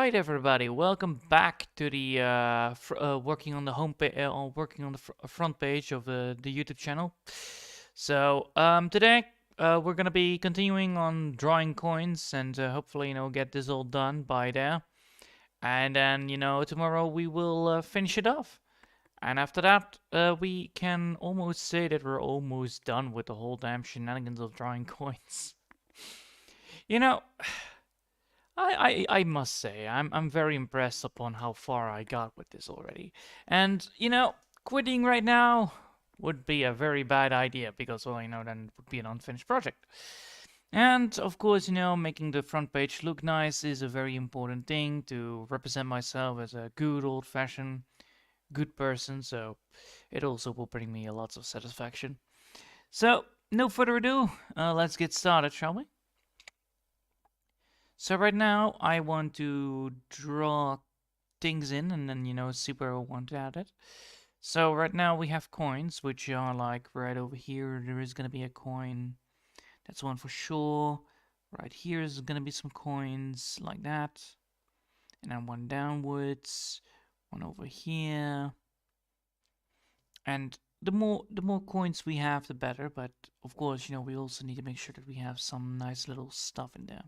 right, everybody, welcome back to the working on the working on the front page of the YouTube channel. Today we're gonna be continuing on drawing coins and hopefully get this all done by there. And then tomorrow we will finish it off. And after that, we can almost say that we're almost done with the whole damn shenanigans of drawing coins. You know, I must say I'm very impressed upon how far I got with this already. And quitting right now would be a very bad idea because well, then it would be an unfinished project. And of course, making the front page look nice is a very important thing to represent myself as a good old-fashioned good person, so it also will bring me a lots of satisfaction. So, no further ado, let's get started, shall we? So right now I want to draw things in and then see where I want to add it. So right now we have coins, which are like right over here. There is going to be a coin. That's one for sure. Right here is going to be some coins like that. And then one downwards, one over here. And the more coins we have, the better. But of course, we also need to make sure that we have some nice little stuff in there.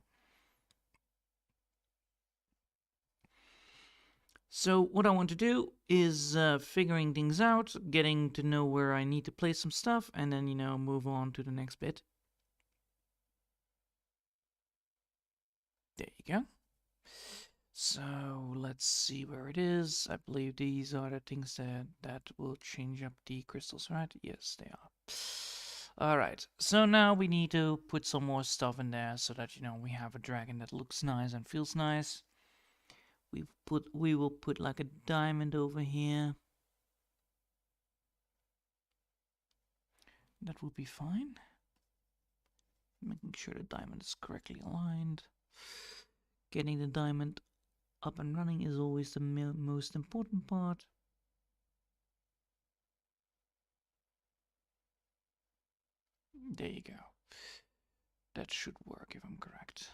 So what I want to do is figuring things out, getting to know where I need to place some stuff, and then, move on to the next bit. There you go. So let's see where it is. I believe these are the things that will change up the crystals, right? Yes, they are. Alright, so now we need to put some more stuff in there so that, we have a dragon that looks nice and feels nice. We will put like a diamond over here. That will be fine. Making sure the diamond is correctly aligned. Getting the diamond up and running is always the most important part. There you go. That should work if I'm correct.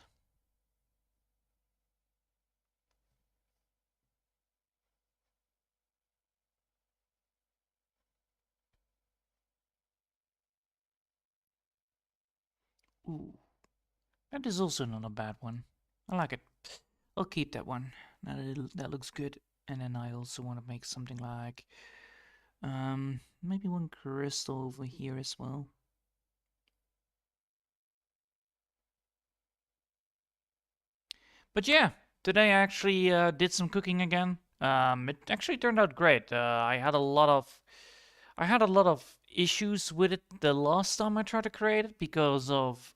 Ooh, that is also not a bad one. I like it. I'll keep that one. That looks good. And then I also want to make something like maybe one crystal over here as well. But yeah, today I actually did some cooking again. It actually turned out great. I had a lot of issues with it the last time I tried to create it because of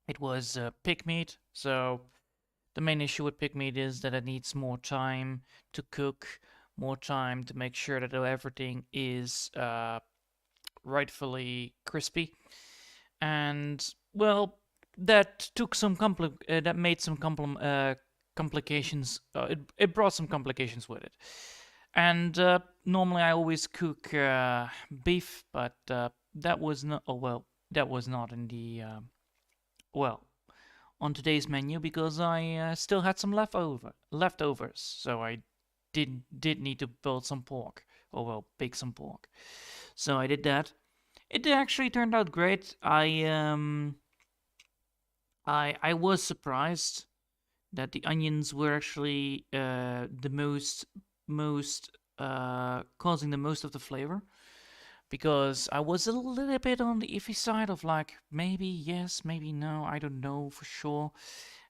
it was pig meat. So the main issue with pig meat is that it needs more time to cook, more time to make sure that everything is rightfully crispy, and well, that took some that made some complications. It brought some complications with it. And normally I always cook beef, but that was not. Oh well, that was not in the well on today's menu because I still had some leftovers. So I did need to build some pork, or well, bake some pork. So I did that. It actually turned out great. I was surprised that the onions were actually the most causing the most of the flavor, because I was a little bit on the iffy side of like maybe yes, maybe no, I don't know for sure,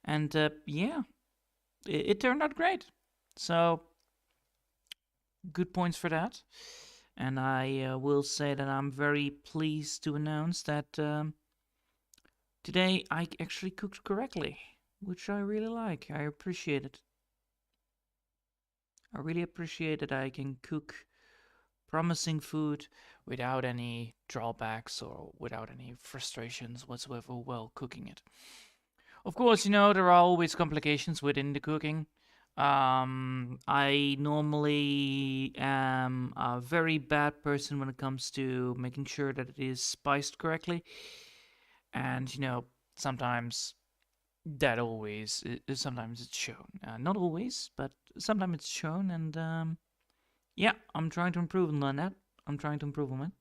and yeah, it turned out great. So good points for that. And I will say that I'm very pleased to announce that today I actually cooked correctly, which I really like. I appreciate it. I really appreciate that I can cook promising food without any drawbacks or without any frustrations whatsoever while cooking it. Of course, there are always complications within the cooking. I normally am a very bad person when it comes to making sure that it is spiced correctly. And, sometimes that always sometimes it's shown. Not always, but sometimes it's shown, and yeah, I'm trying to improve on that. I'm trying to improve on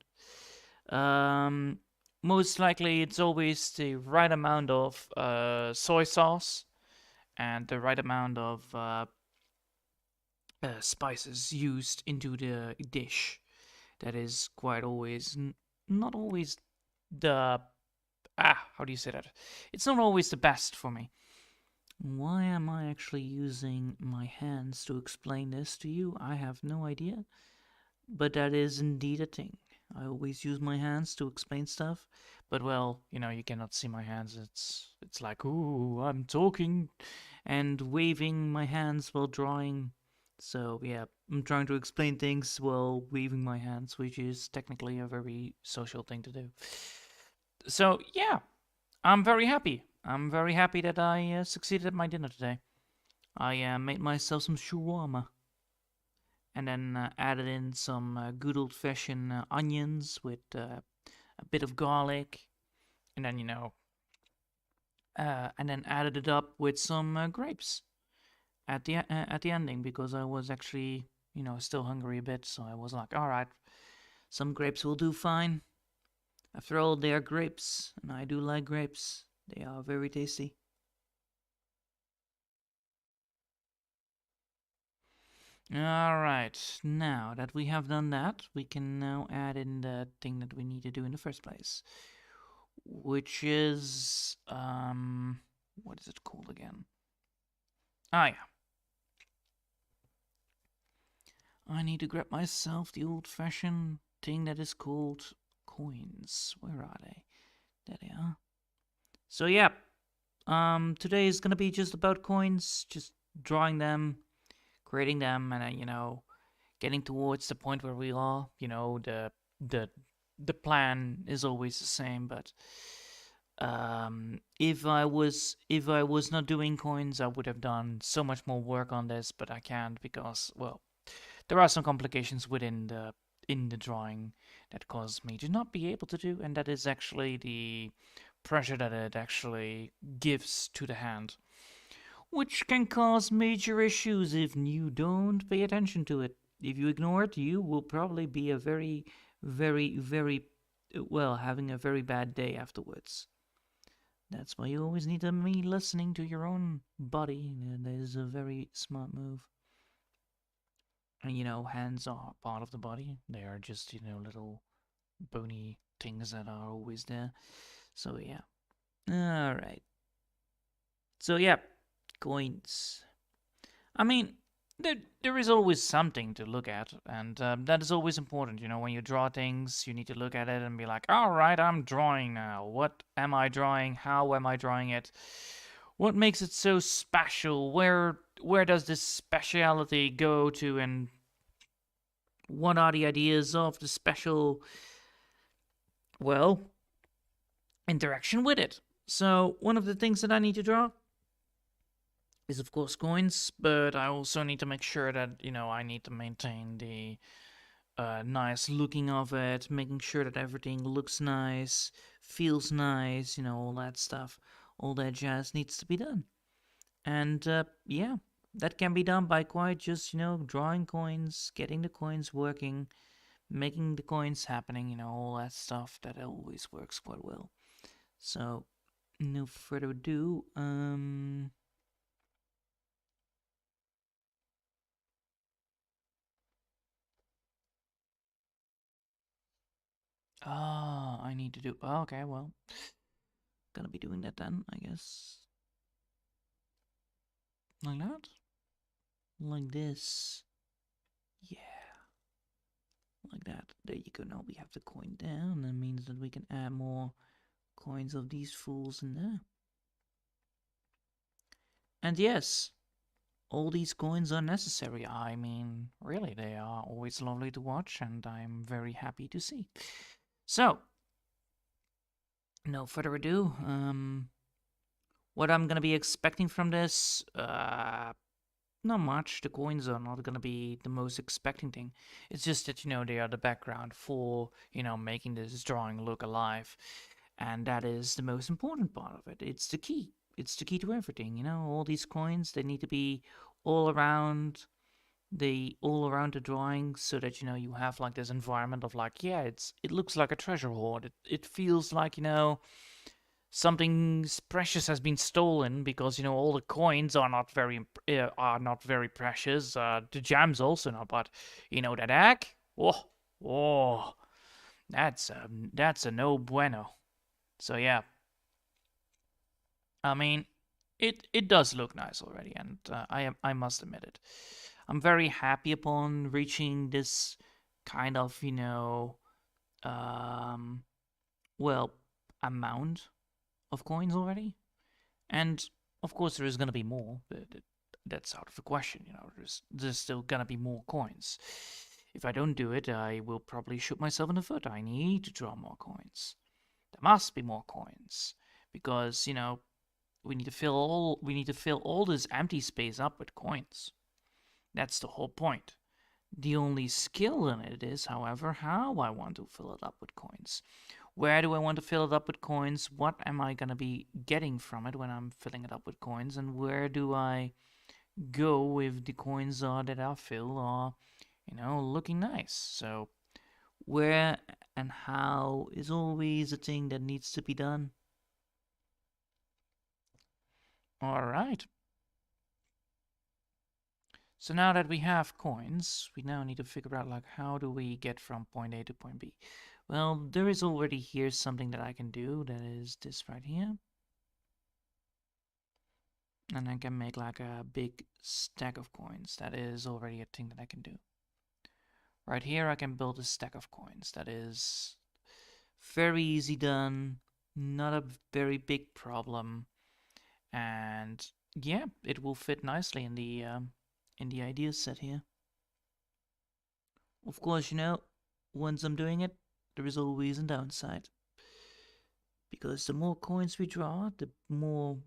it. Most likely, it's always the right amount of soy sauce and the right amount of spices used into the dish. That is quite always not always the how do you say that? It's not always the best for me. Why am I actually using my hands to explain this to you? I have no idea, but that is indeed a thing. I always use my hands to explain stuff, but well, you cannot see my hands. It's like, ooh, I'm talking and waving my hands while drawing. So yeah, I'm trying to explain things while waving my hands, which is technically a very social thing to do. So yeah, I'm very happy. I'm very happy that I succeeded at my dinner today. I made myself some shawarma and then added in some good old fashioned onions with a bit of garlic, and then and then added it up with some grapes at the ending because I was actually still hungry a bit, so I was like, all right, some grapes will do fine. After all, they are grapes, and I do like grapes. They are very tasty. Alright, now that we have done that, we can now add in the thing that we need to do in the first place. Which is, what is it called again? Ah, yeah. I need to grab myself the old-fashioned thing that is called coins. Where are they? There they are. So, yeah, today is gonna be just about coins, just drawing them, creating them, and getting towards the point where we are. The the plan is always the same, but if I was not doing coins, I would have done so much more work on this, but I can't because, well, there are some complications within the drawing that cause me to not be able to do, and that is actually the pressure that it actually gives to the hand, which can cause major issues if you don't pay attention to it. If you ignore it, you will probably be a very, very, very, well, having a very bad day afterwards. That's why you always need to be listening to your own body. That is a very smart move. And hands are part of the body. They are just, little bony things that are always there. So yeah. Alright. So yeah, coins. I mean, there is always something to look at, and that is always important. When you draw things, you need to look at it and be like, all right, I'm drawing now. What am I drawing? How am I drawing it? What makes it so special? Where does this speciality go to, and what are the ideas of the special, well, interaction with it? So one of the things that I need to draw is of course coins, but I also need to make sure that I need to maintain the nice looking of it, making sure that everything looks nice, feels nice, all that stuff, all that jazz needs to be done. And yeah, that can be done by quite just drawing coins, getting the coins working, making the coins happening, all that stuff that always works quite well. So no further ado, I need to do. Oh, okay, well, gonna be doing that then, I guess. Like that? Like this. Yeah. Like that. There you go. Now we have the coin down. That means that we can add more coins of these fools in there. And yes, all these coins are necessary. I mean, really, they are always lovely to watch, and I'm very happy to see. So, no further ado, what I'm gonna be expecting from this, not much. The coins are not gonna be the most expecting thing. It's just that, they are the background for, making this drawing look alive. And that is the most important part of it. It's the key. it's the key to everything. You know, all these coins, they need to be all around the drawing, so that you have like this environment of like, yeah, it looks like a treasure hoard. It feels like something precious has been stolen, because all the coins are not very precious. The gems also not, but that egg, oh, oh, that's a no bueno. So yeah, I mean, it does look nice already, and I must admit it. I'm very happy upon reaching this kind of um, well, amount of coins already. And of course, there is going to be more. That's out of the question. There's still going to be more coins. If I don't do it, I will probably shoot myself in the foot. I need to draw more coins. There must be more coins, because we need to fill all this empty space up with coins. That's the whole point. The only skill in it is, however, how I want to fill it up with coins. Where do I want to fill it up with coins? What am I going to be getting from it when I'm filling it up with coins? And where do I go if the coins that I fill are, looking nice? So, where and how is always a thing that needs to be done. All right. So now that we have coins, we now need to figure out like how do we get from point A to point B. Well, there is already here something that I can do, that is this right here. And I can make like a big stack of coins. That is already a thing that I can do. Right here I can build a stack of coins. That is very easy done, not a very big problem. And yeah, it will fit nicely in the idea set here. Of course, once I'm doing it, there is always a downside. Because the more coins we draw, the more,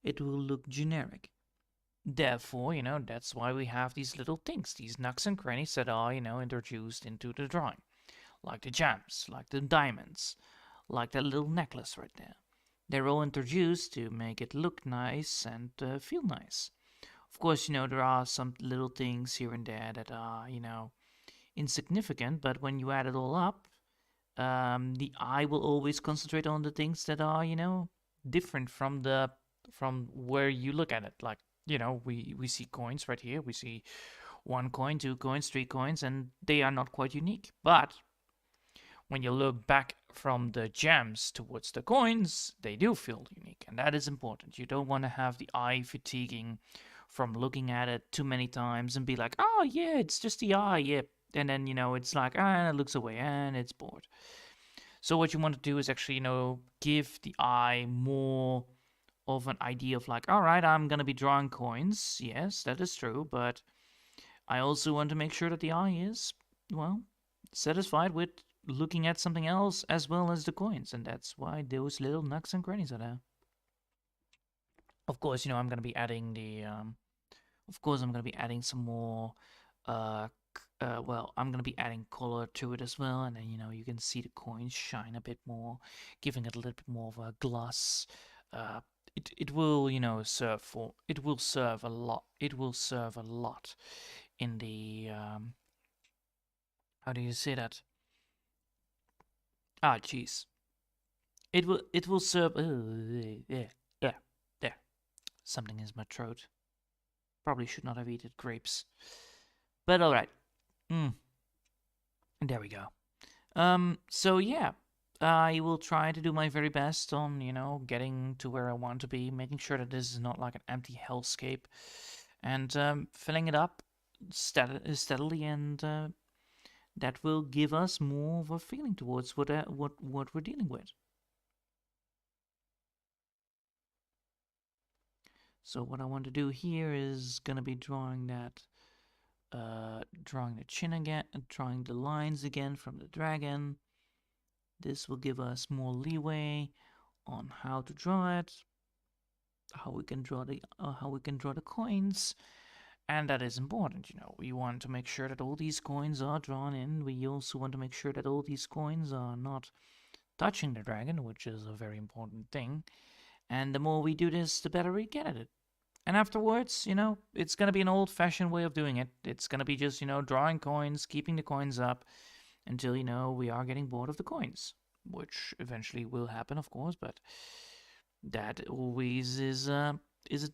it will look generic. Therefore, that's why we have these little things, these nooks and crannies that are, introduced into the drawing. Like the gems, like the diamonds, like that little necklace right there. They're all introduced to make it look nice and feel nice. Of course, there are some little things here and there that are, insignificant, but when you add it all up, the eye will always concentrate on the things that are, different from where you look at it. Like, we see coins right here. We see 1 coin, 2 coins, 3 coins, and they are not quite unique. But when you look back from the gems towards the coins, they do feel unique, and that is important. You don't want to have the eye fatiguing from looking at it too many times and be like, oh yeah, it's just the eye, yeah. And then, it's like, it looks away and it's bored. So what you want to do is actually, give the eye more of an idea of like, all right, I'm going to be drawing coins. Yes, that is true. But I also want to make sure that the eye is, well, satisfied with looking at something else as well as the coins. And that's why those little nooks and crannies are there. Of course, I'm going to be adding some more, I'm going to be adding color to it as well. And then, you can see the coins shine a bit more, giving it a little bit more of a gloss. It will serve a lot. It will serve a lot in the, how do you say that? Jeez. It will serve, yeah, there. Something is my throat. Probably should not have eaten grapes. But alright. There we go. So yeah, I will try to do my very best on, getting to where I want to be, making sure that this is not like an empty hellscape, and filling it up steadily, and that will give us more of a feeling towards what we're dealing with. So what I want to do here is gonna be drawing that, drawing the chin again, drawing the lines again from the dragon. This will give us more leeway on how to draw it, how we can draw the coins, and that is important. We want to make sure that all these coins are drawn in. We also want to make sure that all these coins are not touching the dragon, which is a very important thing. And the more we do this, the better we get at it. And afterwards, it's going to be an old fashioned way of doing it. It's going to be just, drawing coins, keeping the coins up until, we are getting bored of the coins, which eventually will happen, of course, but that always is a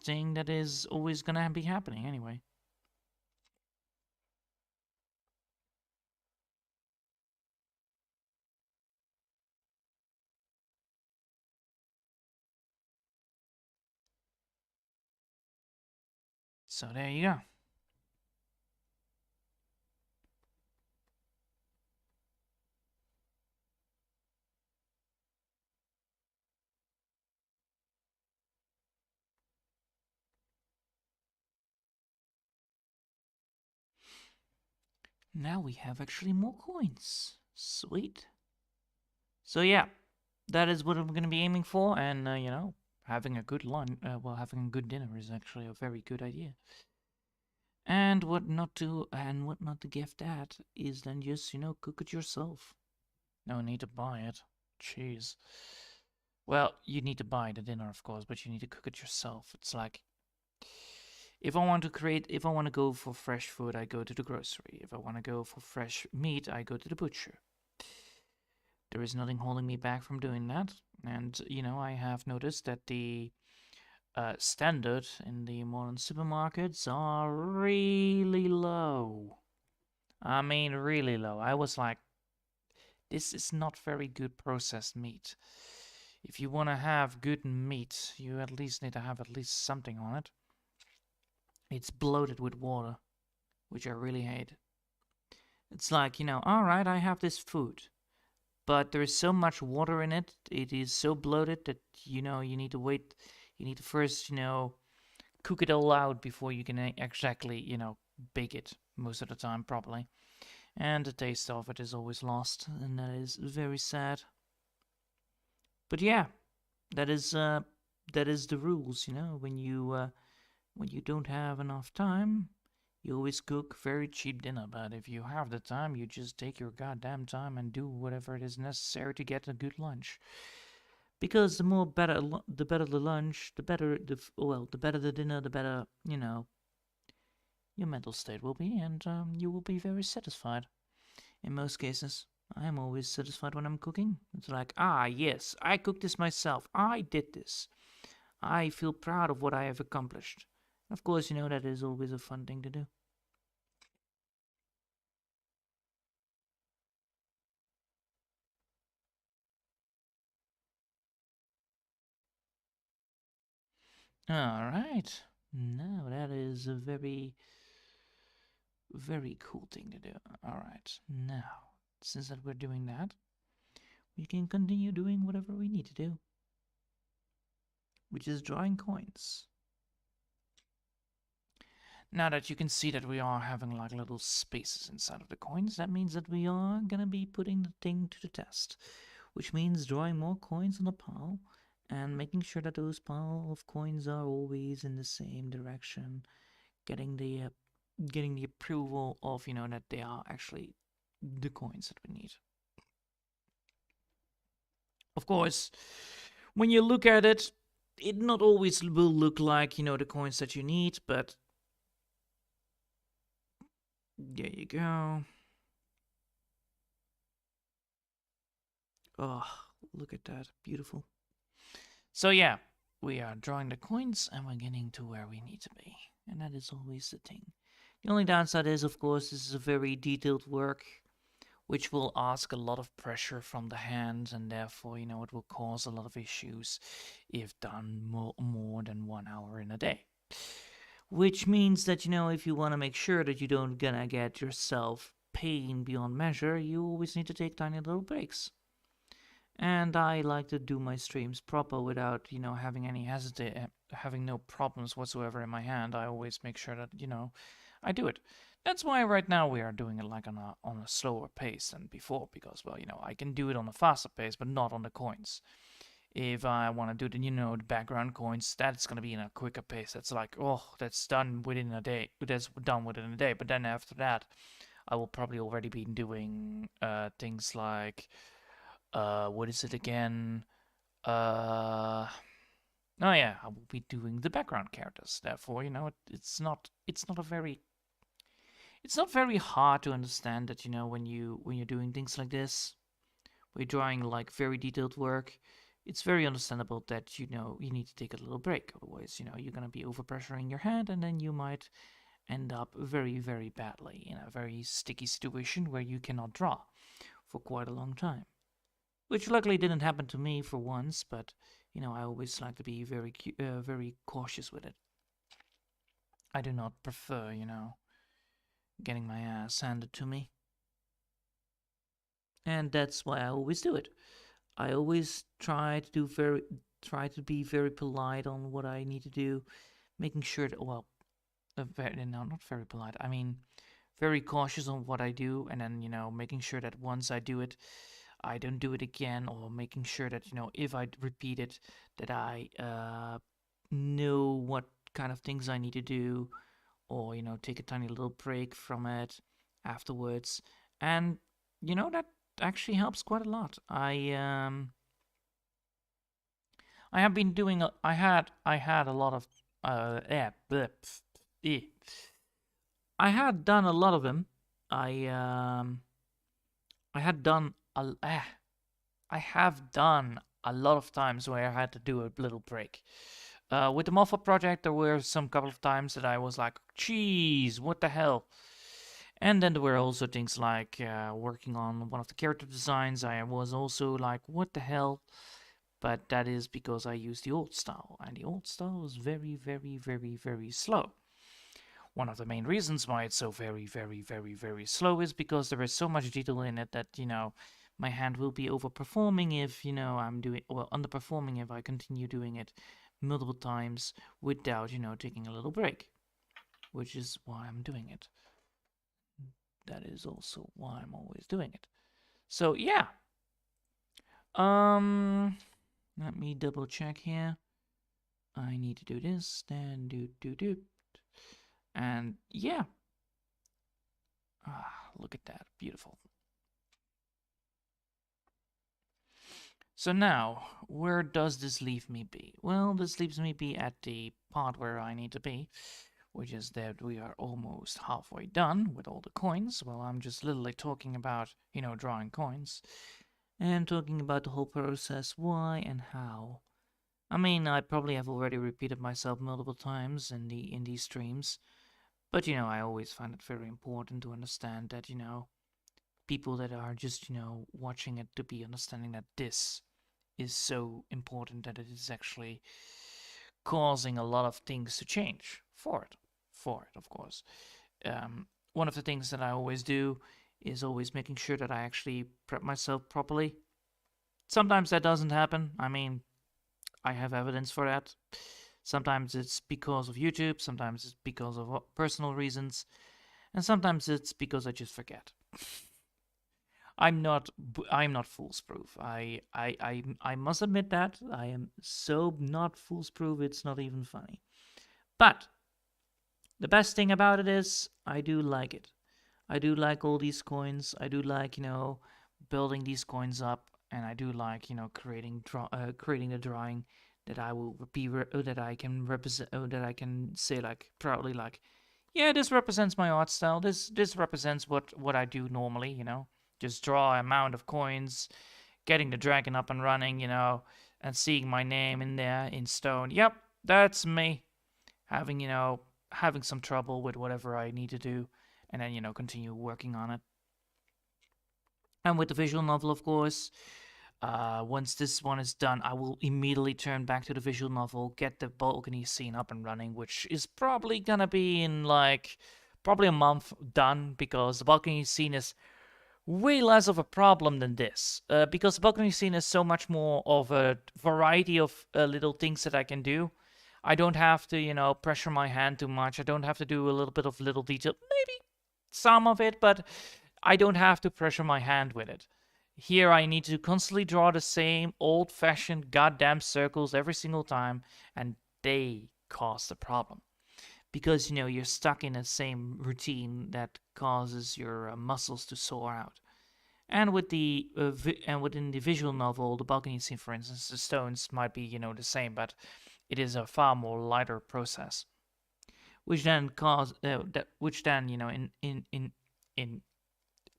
thing that is always going to be happening anyway. So there you go. Now we have actually more coins. Sweet. So yeah, that is what I'm going to be aiming for, and having a good lunch, having a good dinner is actually a very good idea. And what not to give that is then just cook it yourself. No need to buy it. Jeez. Well, you need to buy the dinner, of course, but you need to cook it yourself. It's like if I want to go for fresh food, I go to the grocery. If I want to go for fresh meat, I go to the butcher. There is nothing holding me back from doing that. And, I have noticed that the standard in the modern supermarkets are really low. I mean, really low. I was like, this is not very good processed meat. If you want to have good meat, you at least need to have at least something on it. It's bloated with water, which I really hate. It's like, alright, I have this food, but there is so much water in it, it is so bloated that, you need to wait, you need to first, cook it all out before you can exactly, bake it most of the time properly. And the taste of it is always lost, and that is very sad. But yeah, that is the rules, when you don't have enough time, you always cook very cheap dinner. But if you have the time, you just take your goddamn time and do whatever it is necessary to get a good lunch. Because the better the lunch, the better the better the dinner, the better your mental state will be, and you will be very satisfied. In most cases, I am always satisfied when I'm cooking. It's like, yes, I cooked this myself. I did this. I feel proud of what I have accomplished. Of course, that is always a fun thing to do. All right. Now, that is a very, very cool thing to do. All right. Now, since that we're doing that, we can continue doing whatever we need to do, which is drawing coins. Now that you can see that we are having like little spaces inside of the coins, that means that we are gonna be putting the thing to the test, which means drawing more coins on the pile and making sure that those pile of coins are always in the same direction, getting the approval of that they are actually the coins that we need. Of course, when you look at it, it not always will look like the coins that you need, but there you go. Oh, look at that. Beautiful. So yeah, we are drawing the coins and we're getting to where we need to be. And that is always the thing. The only downside is, of course, this is a very detailed work, which will ask a lot of pressure from the hand, and therefore, it will cause a lot of issues if done more than 1 hour in a day. Which means that, if you want to make sure that you don't gonna get yourself pain beyond measure, you always need to take tiny little breaks. And I like to do my streams proper without, having any having no problems whatsoever in my hand. I always make sure that, I do it. That's why right now we are doing it like on a slower pace than before, because, well, I can do it on a faster pace, but not on the coins. If I want to do the background coins, that's gonna be in a quicker pace. That's like, oh, that's done within a day. That's done within a day. But then after that, I will probably already be doing things like what is it again? Uh, Oh yeah, I will be doing the background characters. Therefore, it's not a very it's not very hard to understand that when you're doing things like this, when you're drawing like very detailed work, it's very understandable that you need to take a little break. Otherwise, you're gonna be overpressuring your hand, and then you might end up very, very badly in a very sticky situation where you cannot draw for quite a long time. Which luckily didn't happen to me for once, but I always like to be very cautious with it. I do not prefer, getting my ass handed to me. And that's why I always do it. I always try to be very polite on what I need to do, making sure that no, not very polite. I mean, very cautious on what I do, and then making sure that once I do it, I don't do it again, or making sure that if I repeat it, that I know what kind of things I need to do, or take a tiny little break from it afterwards, and that actually helps quite a lot. I have been doing I had a lot of yeah bleh, pff, eh. I had done a lot of them. I um I had done a I have done a lot of times where I had to do a little break. With the Moffat project, there were some couple of times that I was like, "Geez, what the hell?" And then there were also things like working on one of the character designs. I was also like, "What the hell?" But that is because I used the old style, and the old style is very, very, very, very slow. One of the main reasons why it's so very, very, very, very slow is because there is so much detail in it that, my hand will be overperforming if, underperforming if I continue doing it multiple times without, taking a little break, which is why I'm doing it. That is also why I'm always doing it. So, yeah. Let me double check here. I need to do this, then do. And yeah. Look at that. Beautiful. So now, where does this leave me be? Well, this leaves me be at the part where I need to be, which is that we are almost halfway done with all the coins. Well, I'm just literally talking about, drawing coins, and talking about the whole process, why and how. I mean, I probably have already repeated myself multiple times in these streams, but I always find it very important to understand that, people that are just, watching it to be understanding that this is so important that it is actually causing a lot of things to change for it. For it, of course. One of the things that I always do is always making sure that I actually prep myself properly. Sometimes that doesn't happen. I mean, I have evidence for that. Sometimes it's because of YouTube, sometimes it's because of personal reasons, and sometimes it's because I just forget. I'm not foolproof. I must admit that I am so not foolproof. It's not even funny. But the best thing about it is I do like it. I do like all these coins. I do like building these coins up, and I do like creating a drawing that I will be that I can represent that I can say like proudly like, yeah, this represents my art style. This represents what I do normally. Just draw an amount of coins, getting the dragon up and running, and seeing my name in there in stone. Yep, that's me. Having some trouble with whatever I need to do, and then continue working on it. And with the visual novel, of course, once this one is done, I will immediately turn back to the visual novel, get the balcony scene up and running, which is probably gonna be in probably a month done, because the balcony scene is way less of a problem than this, because the balcony scene is so much more of a variety of little things that I can do. I don't have to, pressure my hand too much. I don't have to do a little bit of little detail, maybe some of it, but I don't have to pressure my hand with it. Here I need to constantly draw the same old-fashioned goddamn circles every single time, and they cause the problem. Because, you're stuck in the same routine that causes your muscles to sore out. And within the visual novel, the balcony scene, for instance, the stones might be, the same, but it is a far more lighter process, which then which then in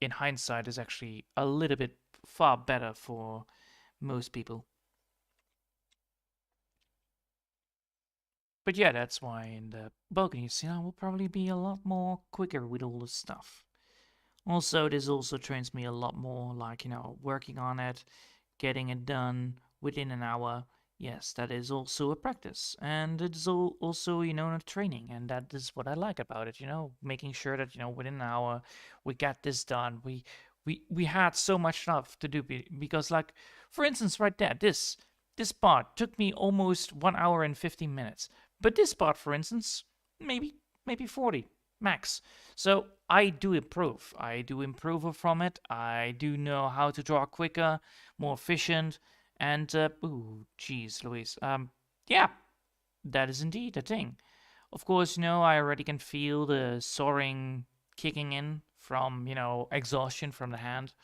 in hindsight is actually a little bit far better for most people. But yeah, that's why in the balcony scene I will probably be a lot more quicker with all this stuff. Also, this also trains me a lot more, like, working on it, getting it done within an hour. Yes, that is also a practice. And it's also, a training. And that is what I like about it, making sure that, within an hour we get this done. We had so much stuff to do because, like, for instance, right there, this part took me almost 1 hour and 15 minutes. But this part, for instance, maybe 40 max. So I do improve. I do improve from it. I do know how to draw quicker, more efficient, and ooh, geez, Louise. Yeah, that is indeed a thing. Of course, I already can feel the soaring kicking in from, exhaustion from the hand,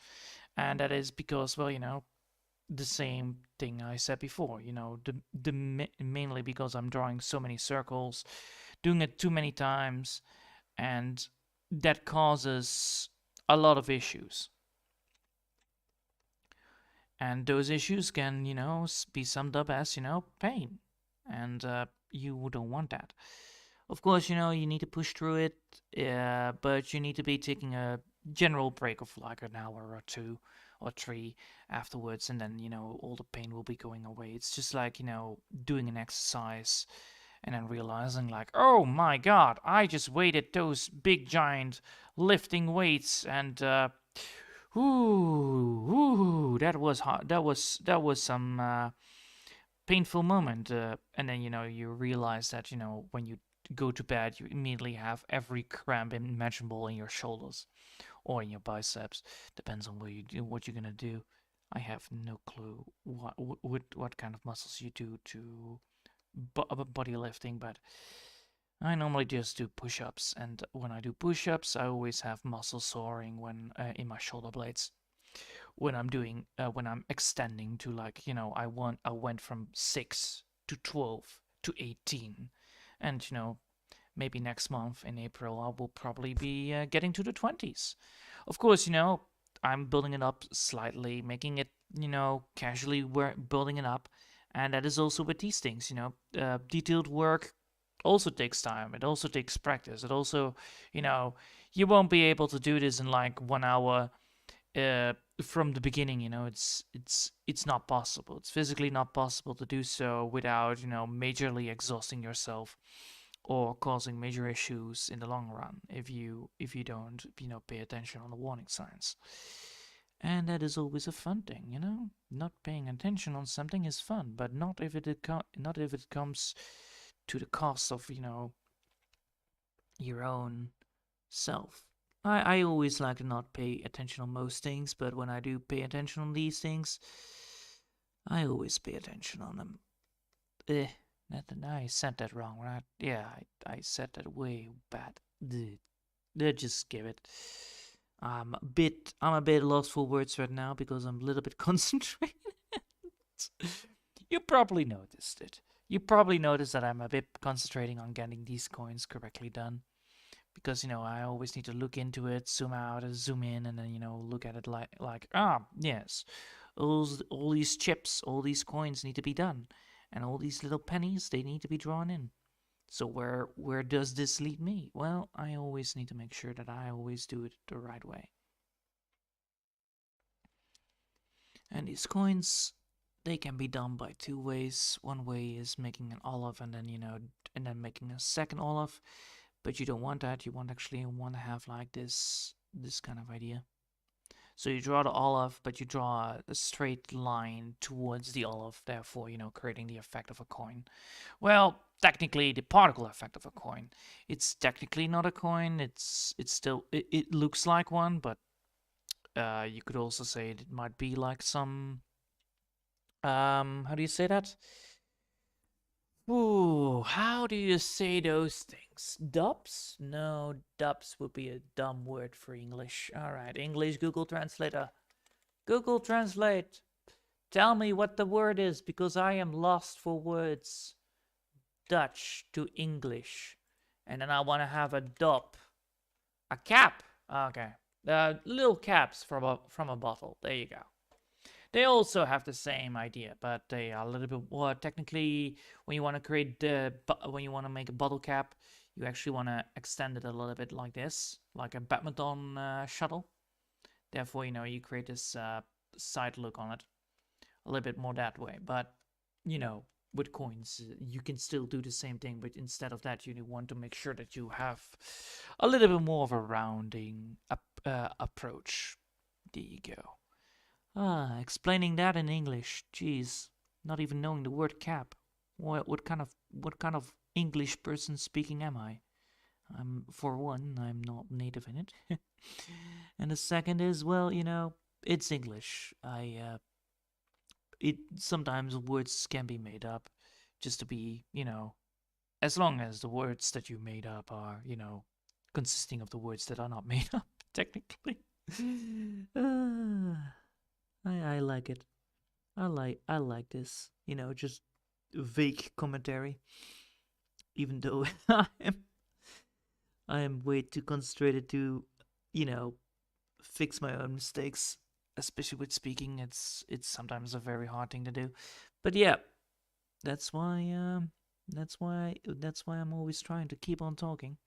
and that is because, well, the same thing I said before. Mainly because I'm drawing so many circles, doing it too many times, and that causes a lot of issues. And those issues can, be summed up as, pain. And you don't want that. Of course, you need to push through it, but you need to be taking a general break of like an hour or 2 or 3 afterwards, and then, all the pain will be going away. It's just like, doing an exercise and then realizing like, oh my god, I just weighted those big giant lifting weights, and that was hard. That was some painful moment, and then you realize that when you go to bed, you immediately have every cramp imaginable in your shoulders or in your biceps. Depends on what you're gonna do. I have no clue what kind of muscles you do to body lifting, but I normally just do push-ups, and when I do push-ups, I always have muscle soaring when in my shoulder blades. When I'm extending to, like, I went from 6 to 12 to 18, and maybe next month in April I will probably be getting to the 20s. Of course, I'm building it up slightly, making it, casually building it up, and that is also with these things. Detailed work also takes time. It also takes practice. It also, you won't be able to do this in like 1 hour from the beginning. It's not possible. It's physically not possible to do so without, majorly exhausting yourself or causing major issues in the long run if you don't, pay attention on the warning signs. And that is always a fun thing. Not paying attention on something is fun, but not if it comes to the cost of, your own self. I always like to not pay attention on most things, but when I do pay attention on these things, I always pay attention on them. I said that wrong, right? Yeah, I said that way bad. Just give it. I'm a bit lost for words right now because I'm a little bit concentrated. You probably noticed it. You probably noticed that I'm a bit concentrating on getting these coins correctly done. Because, I always need to look into it, zoom out, and zoom in, and then, look at it like, yes, all these chips, all these coins need to be done. And all these little pennies, they need to be drawn in. So where does this lead me? Well, I always need to make sure that I always do it the right way. And these coins, they can be done by 2 ways. One way is making an olive and then, and then making a second olive. But you don't want that. You want to have like this kind of idea. So you draw the olive, but you draw a straight line towards the olive, therefore, creating the effect of a coin. Well, technically, the particle effect of a coin. It's technically not a coin. It's still, it looks like one, but you could also say it might be like some, how do you say that? Ooh, how do you say those things? Dubs? No, dubs would be a dumb word for English. Alright, English Google Translator. Google Translate. Tell me what the word is, because I am lost for words. Dutch to English, and then I want to have a dop, a cap. Okay, little caps from a bottle. There you go. They also have the same idea, but they are a little bit more technically. When you want to create when you want to make a bottle cap, you actually want to extend it a little bit like this, like a badminton shuttle. Therefore, you create this side look on it, a little bit more that way. But with coins, you can still do the same thing, but instead of that, you want to make sure that you have a little bit more of a rounding approach. There you go. Explaining that in English. Jeez, not even knowing the word cap. What kind of English person speaking am I? For one, I'm not native in it. And the second is, well, it's English. Sometimes words can be made up just to be, as long as the words that you made up are, consisting of the words that are not made up, technically. I like it. I like this. Just vague commentary. Even though I am way too concentrated to, fix my own mistakes. Especially with speaking, it's sometimes a very hard thing to do. But yeah, that's why I'm always trying to keep on talking.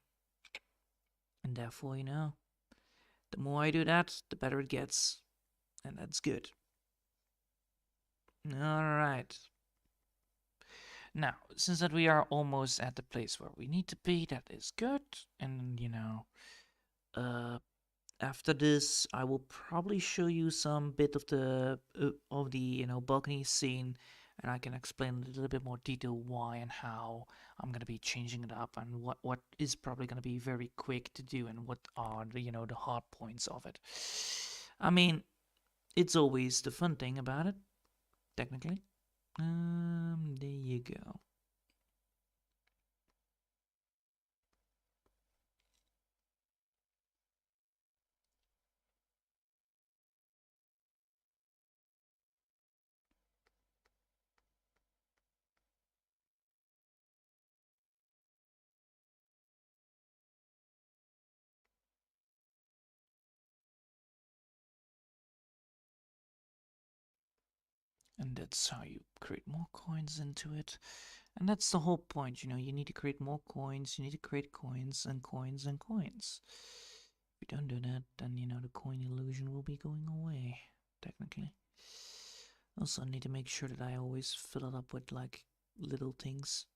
And therefore, the more I do that, the better it gets. And that's good. Alright. Now, since that we are almost at the place where we need to be, that is good. And, after this, I will probably show you some bit of the balcony scene, and I can explain a little bit more detail why and how I'm gonna be changing it up, and what is probably gonna be very quick to do, and what are the hard points of it. I mean, it's always the fun thing about it, technically. There you go. And that's how you create more coins into it. And that's the whole point, you need to create more coins, you need to create coins and coins and coins. If you don't do that, then, the coin illusion will be going away, technically. Also, I need to make sure that I always fill it up with, like, little things.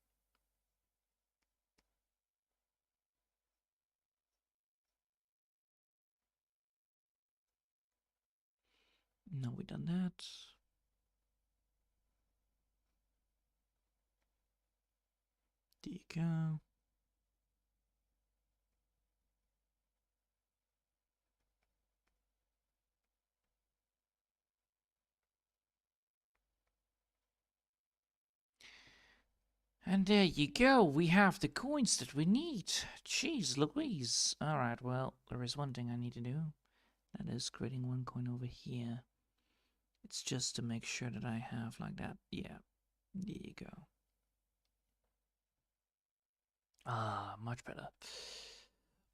Now we've done that. There you go. And there you go, we have the coins that we need. Jeez Louise. Alright, well, there is one thing I need to do. That is creating one coin over here. It's just to make sure that I have like that. Yeah, there you go. Much better.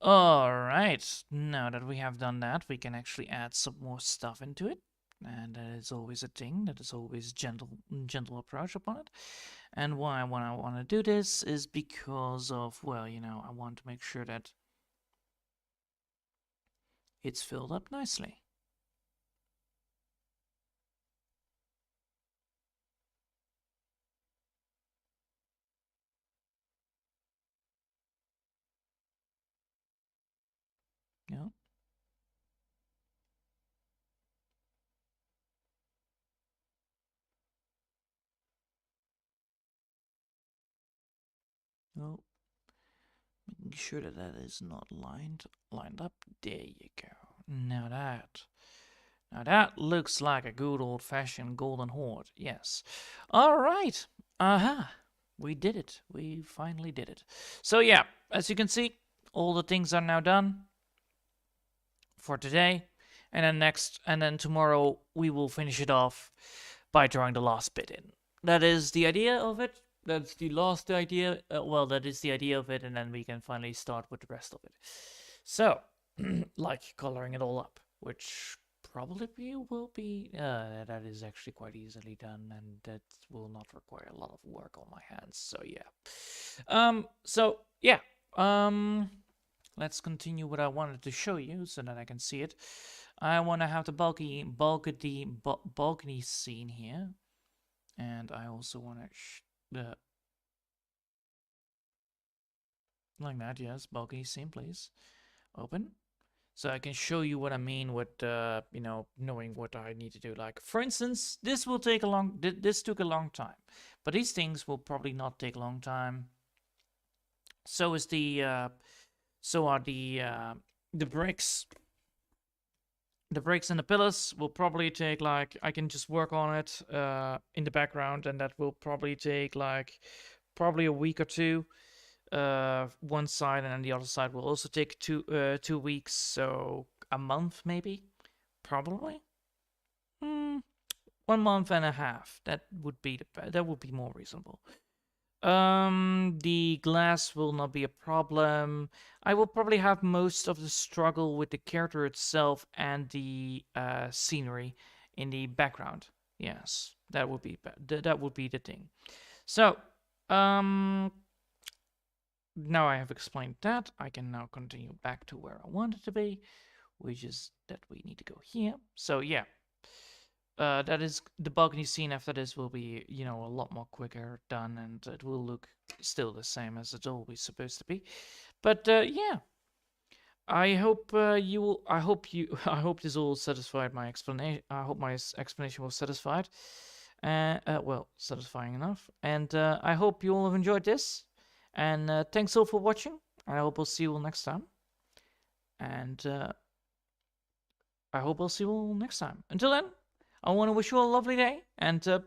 Alright, now that we have done that, we can actually add some more stuff into it. And that is always a thing, that is always gentle approach upon it. And why I want to do this is because of, well, I want to make sure that it's filled up nicely. Yeah. Well, making sure that that is not lined up. There you go. Now that looks like a good old-fashioned golden hoard. Yes. All right. We did it. We finally did it. So yeah, as you can see, all the things are now done for today. And then tomorrow we will finish it off by drawing the last bit in. That is the idea of it. that's the last idea. Well, that is the idea of it, and then we can finally start with the rest of it. So, like coloring it all up, which probably will be that is actually quite easily done, and that will not require a lot of work on my hands. So yeah. So yeah. Um. Let's continue what I wanted to show you so that I can see it. I want to have the balcony scene here, and I also want to like that. Yes, balcony scene, please. Open. So I can show you what I mean with knowing what I need to do. Like for instance, this will take a long. This took a long time, but these things will probably not take a long time. So is so are the bricks. The bricks and the pillars will probably take like I can just work on it in the background, and that will probably take like probably a week or two. One side, and then the other side will also take 2 weeks, so a month maybe, probably. 1 month and a half. That would be more reasonable. The glass will not be a problem. I will probably have most of the struggle with the character itself and the scenery in the background. Yes, that would be that would be the thing. So, now I have explained that, I can now continue back to where I wanted to be, which is that we need to go here. So yeah, that is the balcony scene. After this will be, a lot more quicker done, and it will look still the same as it's always supposed to be. But yeah, I hope you will. I hope you. I hope this all satisfied my explanation. I hope my explanation was satisfied. Well, satisfying enough. And I hope you all have enjoyed this. And thanks all for watching. I hope I'll see you all next time. And I hope I'll see you all next time. Until then, I want to wish you all a lovely day. And